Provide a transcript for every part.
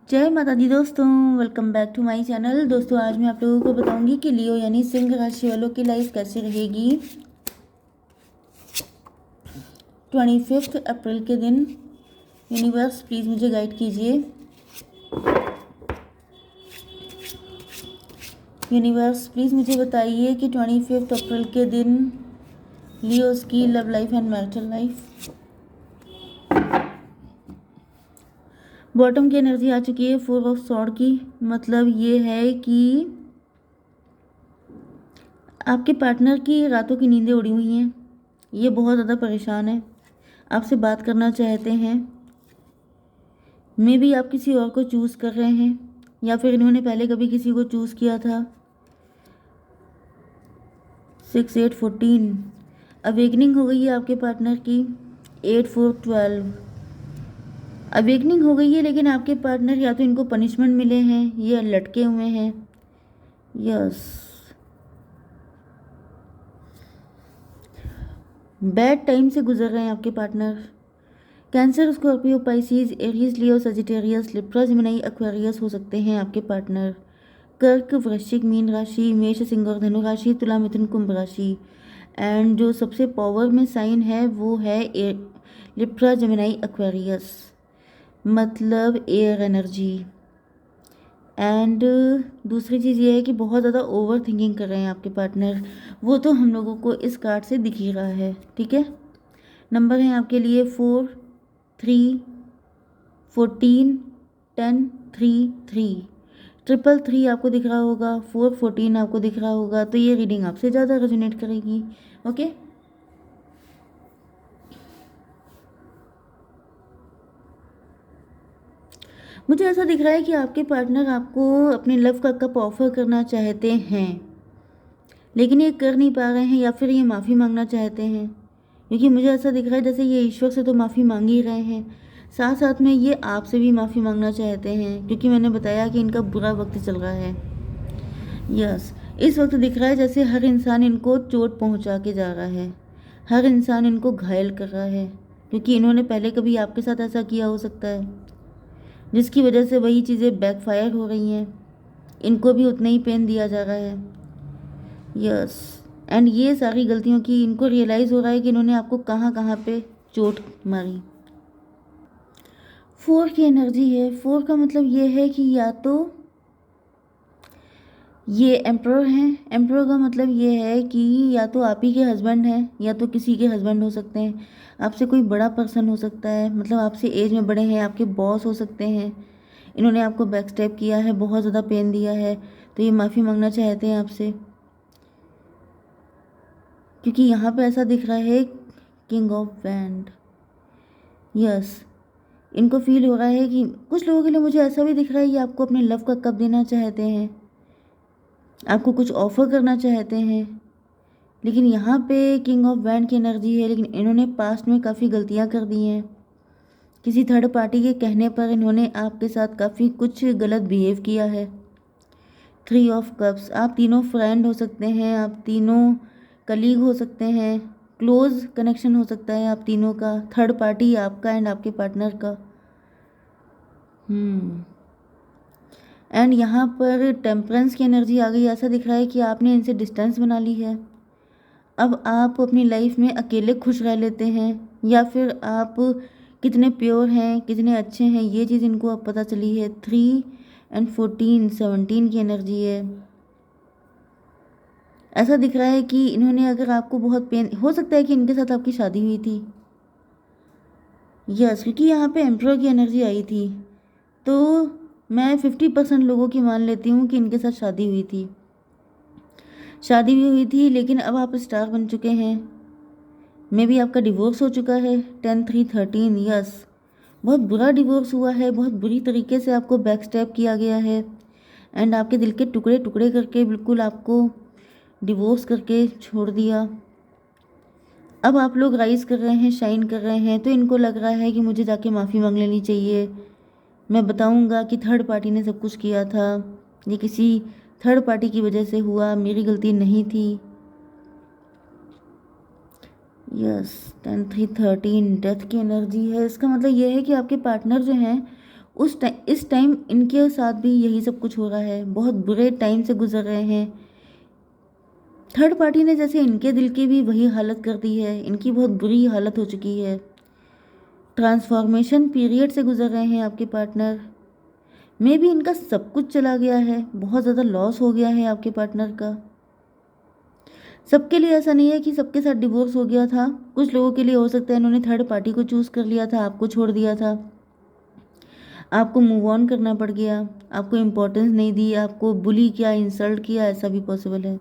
जय माता दी दोस्तों, welcome back to my channel. दोस्तों आज मैं आप लोगों को बताऊंगी कि लियो यानी सिंह राशि वालों की लाइफ कैसी रहेगी 25 अप्रैल के दिन। यूनिवर्स प्लीज़ मुझे गाइड कीजिए। यूनिवर्स प्लीज़ मुझे बताइए कि 25 अप्रैल के दिन लियोस की love life and marital life. Bottom की एनर्जी आ चुकी है 4 ऑफ सॉर्ड की। मतलब ये है कि आपके पार्टनर की रातों की नींदें उड़ी हुई हैं। ये बहुत ज़्यादा परेशान है, आपसे बात करना चाहते हैं। मे बी आप किसी और को चूज़ कर रहे हैं या फिर इन्होंने पहले कभी किसी को चूज़ किया था। 6 8 14 अवेकनिंग हो गई है आपके पार्टनर की। 8 4 12 अवेकनिंग हो गई है, लेकिन आपके पार्टनर या तो इनको पनिशमेंट मिले हैं या लटके हुए हैं। यस, बैड टाइम से गुजर रहे हैं आपके partner. Cancer, Scorpio, Pisces, Aries, Leo, Sagittarius, Libra, Gemini, Aquarius हो सकते हैं आपके पार्टनर। कर्क, वृश्चिक, मीन राशि, मेष, सिंह और धनु राशि, तुला, मिथुन, कुंभ राशि। एंड जो सबसे पावर में साइन है वो है लिब्रा, जेमिनी, एक्वेरियस, मतलब एयर एनर्जी। एंड दूसरी चीज़ ये है कि बहुत ज़्यादा ओवर थिंकिंग कर रहे हैं आपके पार्टनर। वो तो हम लोगों को इस कार्ड से दिख ही रहा है। ठीक है, नंबर हैं आपके लिए 4 3 14 10 3 3 333 आपको दिख रहा होगा, 4 14 आपको दिख रहा होगा। तो ये रीडिंग आपसे ज़्यादा रेजोनेट करेगी। ओके, मुझे ऐसा दिख रहा है कि आपके पार्टनर आपको अपने लव का कप ऑफर करना चाहते हैं, लेकिन ये कर नहीं पा रहे हैं, या फिर ये माफ़ी मांगना चाहते हैं। क्योंकि मुझे ऐसा दिख रहा है जैसे ये ईश्वर से तो माफ़ी मांग ही रहे हैं, साथ साथ में ये आपसे भी माफ़ी मांगना चाहते हैं, क्योंकि मैंने बताया कि इनका बुरा वक्त चल रहा है। यस, इस वक्त दिख रहा है जैसे हर इंसान इनको चोट पहुंचा के जा रहा है, हर इंसान इनको घायल कर रहा है, क्योंकि इन्होंने पहले कभी आपके साथ ऐसा किया हो सकता है, जिसकी वजह से वही चीज़ें बैकफायर हो रही हैं। इनको भी उतना ही पेन दिया जा रहा है। यस, एंड ये सारी गलतियों की इनको रियलाइज़ हो रहा है कि इन्होंने आपको कहाँ कहाँ पे चोट मारी। 4 की एनर्जी है। 4 का मतलब ये है कि या तो ये एम्परर हैं। एम्परर का मतलब ये है कि या तो आप ही के हस्बैंड हैं या तो किसी के हस्बैंड हो सकते हैं। आपसे कोई बड़ा पर्सन हो सकता है, मतलब आपसे एज में बड़े हैं, आपके बॉस हो सकते हैं। इन्होंने आपको बैक स्टेप किया है, बहुत ज़्यादा पेन दिया है, तो ये माफ़ी मांगना चाहते हैं आपसे। क्योंकि यहाँ पे ऐसा दिख रहा है किंग ऑफ वैंड। यस, इनको फील हो रहा है कि कुछ लोगों के लिए मुझे ऐसा भी दिख रहा है कि आपको अपने लव का कप देना चाहते हैं, आपको कुछ ऑफर करना चाहते हैं। लेकिन यहाँ पे किंग ऑफ वैंड की एनर्जी है, लेकिन इन्होंने पास्ट में काफ़ी गलतियाँ कर दी हैं। किसी थर्ड पार्टी के कहने पर इन्होंने आपके साथ काफ़ी कुछ गलत बिहेव किया है। 3 ऑफ कप्स, आप तीनों फ्रेंड हो सकते हैं, आप तीनों कलीग हो सकते हैं, क्लोज कनेक्शन हो सकता है आप तीनों का, थर्ड पार्टी आपका एंड आपके पार्टनर का। एंड यहाँ पर टेम्परेंस की एनर्जी आ गई। ऐसा दिख रहा है कि आपने इनसे डिस्टेंस बना ली है। अब आप अपनी लाइफ में अकेले खुश रह लेते हैं, या फिर आप कितने प्योर हैं, कितने अच्छे हैं, ये चीज़ इनको अब पता चली है। 3 एंड 14 17 की एनर्जी है। ऐसा दिख रहा है कि इन्होंने, अगर आपको बहुत पेन हो सकता है कि इनके साथ आपकी शादी हुई थी। यस, क्योंकि यहाँ पे एम्परर की एनर्जी आई थी, तो मैं 50% लोगों की मान लेती हूँ कि इनके साथ शादी हुई थी। शादी भी हुई थी, लेकिन अब आप स्टार बन चुके हैं। मे बी आपका डिवोर्स हो चुका है। 10 3 13, यस, बहुत बुरा डिवोर्स हुआ है, बहुत बुरी तरीके से आपको बैक स्टेप किया गया है, एंड आपके दिल के टुकड़े टुकड़े करके बिल्कुल आपको डिवोर्स करके छोड़ दिया। अब आप लोग राइज कर रहे हैं, शाइन कर रहे हैं, तो इनको लग रहा है कि मुझे जाके माफ़ी मांग लेनी चाहिए। मैं बताऊंगा कि थर्ड पार्टी ने सब कुछ किया था, ये किसी थर्ड पार्टी की वजह से हुआ, मेरी गलती नहीं थी। यस, 10 3 13 डेथ की एनर्जी है। इसका मतलब ये है कि आपके पार्टनर जो हैं इस टाइम इनके साथ भी यही सब कुछ हो रहा है, बहुत बुरे टाइम से गुजर रहे हैं। थर्ड पार्टी ने जैसे इनके दिल की भी वही हालत कर दी है, इनकी बहुत बुरी हालत हो चुकी है। ट्रांसफॉर्मेशन पीरियड से गुजर रहे हैं आपके पार्टनर। मे भी इनका सब कुछ चला गया है, बहुत ज़्यादा लॉस हो गया है आपके पार्टनर का। सबके लिए ऐसा नहीं है कि सबके साथ डिवोर्स हो गया था, कुछ लोगों के लिए हो सकता है इन्होंने थर्ड पार्टी को चूज़ कर लिया था, आपको छोड़ दिया था, आपको मूव ऑन करना पड़ गया, आपको इम्पोर्टेंस नहीं दी, आपको बुली किया, इंसल्ट किया, ऐसा भी पॉसिबल है।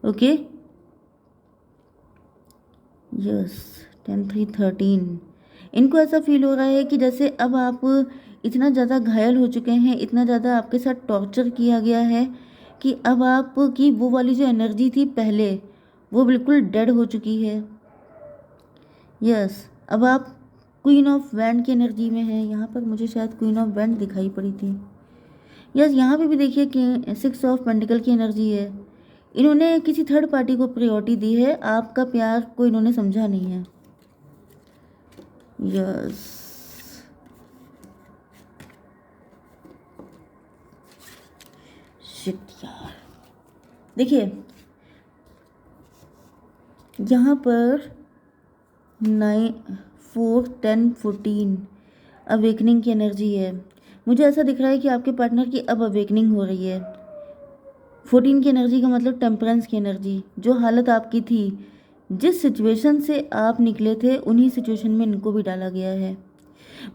ओके, यस, 10-3-13 इनको ऐसा फील हो रहा है कि जैसे अब आप इतना ज़्यादा घायल हो चुके हैं, इतना ज़्यादा आपके साथ टॉर्चर किया गया है कि अब आपकी वो वाली जो एनर्जी थी पहले, वो बिल्कुल डेड हो चुकी है। यस, अब आप क्वीन ऑफ वैंड की एनर्जी में है। यहाँ पर मुझे शायद क्वीन ऑफ वैंड दिखाई पड़ी थी। यस, यहाँ पे भी देखिए कि 6 ऑफ पेंटिकल की एनर्जी है। इन्होंने किसी थर्ड पार्टी को प्रायोरिटी दी है, आपका प्यार को इन्होंने समझा नहीं है। यस, शिट यार, देखिए यहाँ पर 9, 4, 10, 14 अवेकनिंग की एनर्जी है। मुझे ऐसा दिख रहा है कि आपके पार्टनर की अब अवेकनिंग हो रही है। 14 की एनर्जी का मतलब टेम्परेंस की एनर्जी। जो हालत आपकी थी, जिस सिचुएशन से आप निकले थे, उन्हीं सिचुएशन में इनको भी डाला गया है।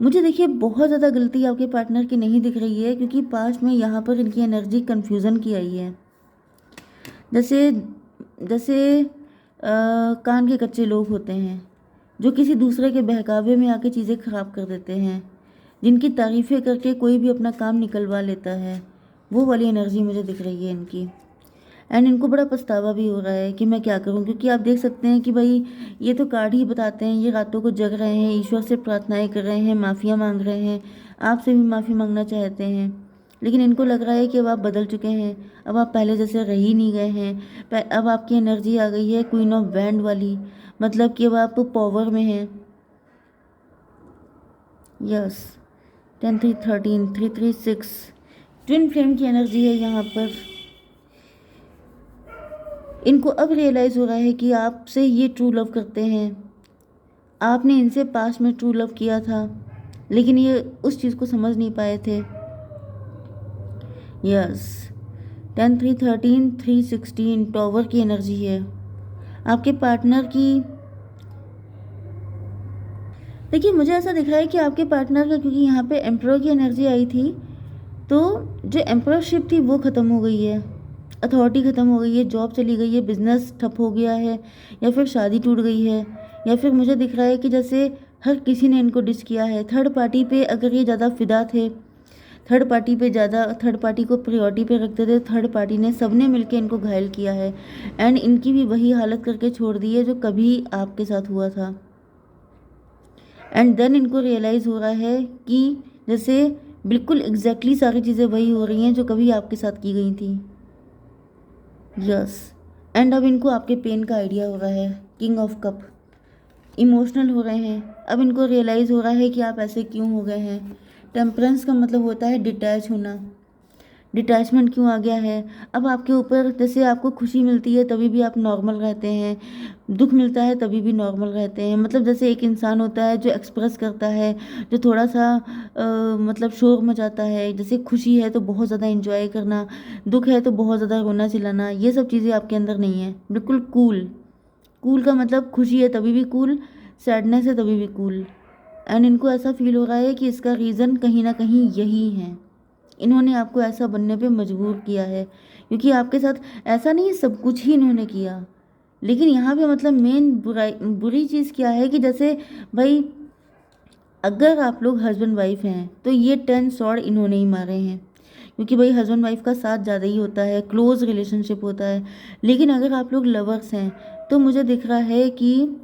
मुझे देखिए बहुत ज़्यादा गलती आपके पार्टनर की नहीं दिख रही है, क्योंकि पास्ट में यहाँ पर इनकी एनर्जी कन्फ्यूज़न की आई है। जैसे जैसे कान के कच्चे लोग होते हैं जो किसी दूसरे के बहकावे में आके चीज़ें ख़राब कर देते हैं, जिनकी तारीफ़ें करके कोई भी अपना काम निकलवा लेता है, वो वाली एनर्जी मुझे दिख रही है इनकी। एंड इनको बड़ा पछतावा भी हो रहा है कि मैं क्या करूं, क्योंकि आप देख सकते हैं कि भाई ये तो कार्ड ही बताते हैं, ये रातों को जग रहे हैं, ईश्वर से प्रार्थनाएं कर रहे हैं, माफ़िया मांग रहे हैं, आपसे भी माफ़ी मांगना चाहते हैं, लेकिन इनको लग रहा है कि अब आप बदल चुके हैं, अब आप पहले जैसे रह ही नहीं गए हैं। अब आपकी एनर्जी आ गई है क्वीन ऑफ वैंड वाली, मतलब कि अब आप पावर में हैं। यस, 10-3-13, 3-3-6 ट्विन फ्लेम की एनर्जी है यहाँ पर। इनको अब रियलाइज़ हो रहा है कि आपसे ये ट्रू लव करते हैं, आपने इनसे पास्ट में ट्रू लव किया था, लेकिन ये उस चीज़ को समझ नहीं पाए थे। यस, 10-3-13, 3-16 टॉवर की एनर्जी है आपके पार्टनर की। देखिए मुझे ऐसा दिख रहा है कि आपके पार्टनर का, क्योंकि यहाँ पे एम्परर की एनर्जी आई थी, तो जो एम्पररशिप थी वो ख़त्म हो गई है, अथॉरिटी ख़त्म हो गई है, जॉब चली गई है, बिजनेस ठप हो गया है, या फिर शादी टूट गई है, या फिर मुझे दिख रहा है कि जैसे हर किसी ने इनको डिस किया है। थर्ड पार्टी पे अगर ये ज़्यादा फिदा थे, थर्ड पार्टी को प्रायोरिटी पे रखते थे, थर्ड पार्टी ने सबने मिलकर इनको घायल किया है, एंड इनकी भी वही हालत करके छोड़ दी है जो कभी आपके साथ हुआ था। एंड देन इनको रियलाइज़ हो रहा है कि जैसे बिल्कुल एग्जैक्टली सारी चीज़ें वही हो रही हैं जो कभी आपके साथ की गई थी। यस, एंड अब इनको आपके पेन का आइडिया हो रहा है। किंग ऑफ कप, इमोशनल हो रहे हैं, अब इनको रियलाइज़ हो रहा है कि आप ऐसे क्यों हो गए हैं। टेम्परेंस का मतलब होता है डिटैच होना, डिटैचमेंट क्यों आ गया है अब आपके ऊपर। जैसे आपको खुशी मिलती है तभी भी आप नॉर्मल रहते हैं, दुख मिलता है तभी भी नॉर्मल रहते हैं। मतलब जैसे एक इंसान होता है जो एक्सप्रेस करता है, जो थोड़ा सा मतलब शोर मचाता है, जैसे खुशी है तो बहुत ज़्यादा एंजॉय करना, दुख है तो बहुत ज़्यादा रोना चिल्लाना, ये सब चीज़ें आपके अंदर नहीं है। बिल्कुल कूल, कूल का मतलब खुशी है तभी भी कूल, सैडनेस है तभी भी कूल। एंड इनको ऐसा फील हो रहा है कि इसका रीज़न कहीं ना कहीं यही है, इन्होंने आपको ऐसा बनने पे मजबूर किया है, क्योंकि आपके साथ ऐसा नहीं सब कुछ ही इन्होंने किया, लेकिन यहाँ पे मतलब मेन बुरी चीज़ क्या है कि जैसे भाई अगर आप लोग हस्बैंड वाइफ हैं तो ये 10 स्वॉर्ड इन्होंने ही मारे हैं, क्योंकि भाई हस्बैंड वाइफ का साथ ज़्यादा ही होता है, क्लोज रिलेशनशिप होता है। लेकिन अगर आप लोग लवर्स हैं तो मुझे दिख रहा है कि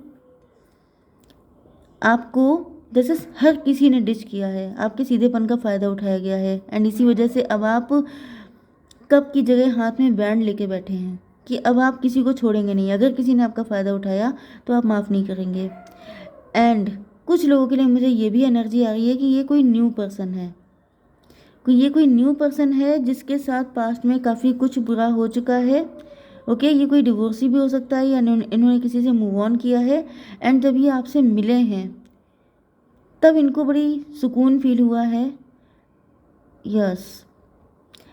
आपको जैसे हर किसी ने डिच किया है, आपके सीधेपन का फ़ायदा उठाया गया है, एंड इसी वजह से अब आप कप की जगह हाथ में बैंड लेके बैठे हैं कि अब आप किसी को छोड़ेंगे नहीं। अगर किसी ने आपका फ़ायदा उठाया तो आप माफ़ नहीं करेंगे। एंड कुछ लोगों के लिए मुझे ये भी एनर्जी आ रही है कि ये कोई न्यू पर्सन है, ये कोई न्यू पर्सन है जिसके साथ पास्ट में काफ़ी कुछ बुरा हो चुका है। ओके, ये कोई डिवोर्सी भी हो सकता है या इन्होंने किसी से मूव ऑन किया है, एंड जब ये आपसे मिले हैं तब इनको बड़ी सुकून फील हुआ है। यस,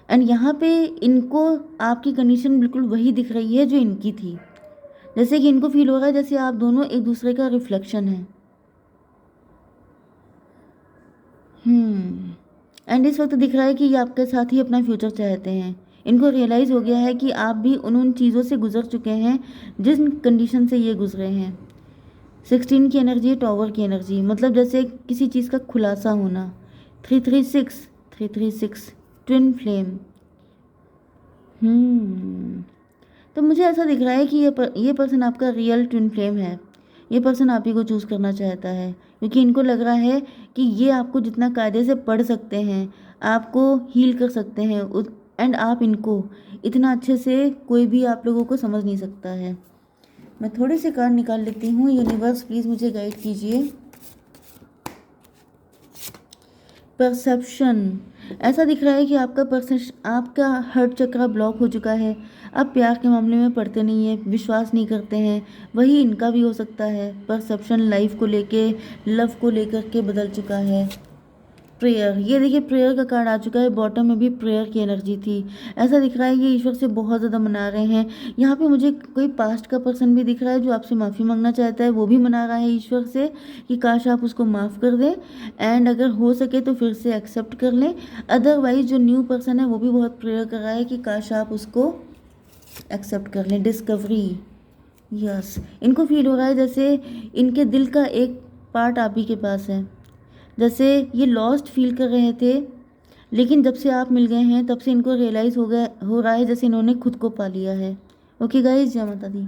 एंड यहाँ पे इनको आपकी कंडीशन बिल्कुल वही दिख रही है जो इनकी थी, जैसे कि इनको फील हो रहा है जैसे आप दोनों एक दूसरे का रिफ्लेक्शन है। एंड इस वक्त दिख रहा है कि ये आपके साथ ही अपना फ्यूचर चाहते हैं। इनको रियलाइज़ हो गया है कि आप भी उन चीज़ों से गुजर चुके हैं जिन कंडीशन से ये गुजरे हैं। 16 की एनर्जी, टॉवर की एनर्जी, मतलब जैसे किसी चीज़ का खुलासा होना। 336 ट्विन फ्लेम। तो मुझे ऐसा दिख रहा है कि ये पर्सन आपका रियल ट्विन फ्लेम है। ये पर्सन आप ही को चूज़ करना चाहता है क्योंकि इनको लग रहा है कि ये आपको जितना कायदे से पढ़ सकते हैं, आपको हील कर सकते हैं, एंड आप इनको इतना अच्छे से कोई भी आप लोगों को समझ नहीं सकता है। मैं थोड़े से कार्ड निकाल लेती हूँ। यूनिवर्स प्लीज़ मुझे गाइड कीजिए। परसेप्शन, ऐसा दिख रहा है कि आपका हार्ट चक्र ब्लॉक हो चुका है। आप प्यार के मामले में पड़ते नहीं हैं, विश्वास नहीं करते हैं, वही इनका भी हो सकता है। परसेप्शन लाइफ को लेके, लव को लेकर के बदल चुका है। प्रेयर, ये देखिए प्रेयर का कार्ड आ चुका है। बॉटम में भी प्रेयर की एनर्जी थी। ऐसा दिख रहा है ये ईश्वर से बहुत ज़्यादा मना रहे हैं। यहाँ पे मुझे कोई पास्ट का पर्सन भी दिख रहा है जो आपसे माफ़ी मांगना चाहता है, वो भी मना रहा है ईश्वर से कि काश आप उसको माफ़ कर दें, एंड अगर हो सके तो फिर से एक्सेप्ट कर लें। अदरवाइज जो न्यू पर्सन है वो भी बहुत प्रेयर कर रहा है कि काश आप उसको एक्सेप्ट कर लें। डिस्कवरी, यस, इनको फील हो रहा है जैसे इनके दिल का एक पार्ट आप ही के पास है, जैसे ये लॉस्ट फील कर रहे थे, लेकिन जब से आप मिल गए हैं तब से इनको रियलाइज़ हो रहा है जैसे इन्होंने खुद को पा लिया है। ओके गाइज, जय माता दी।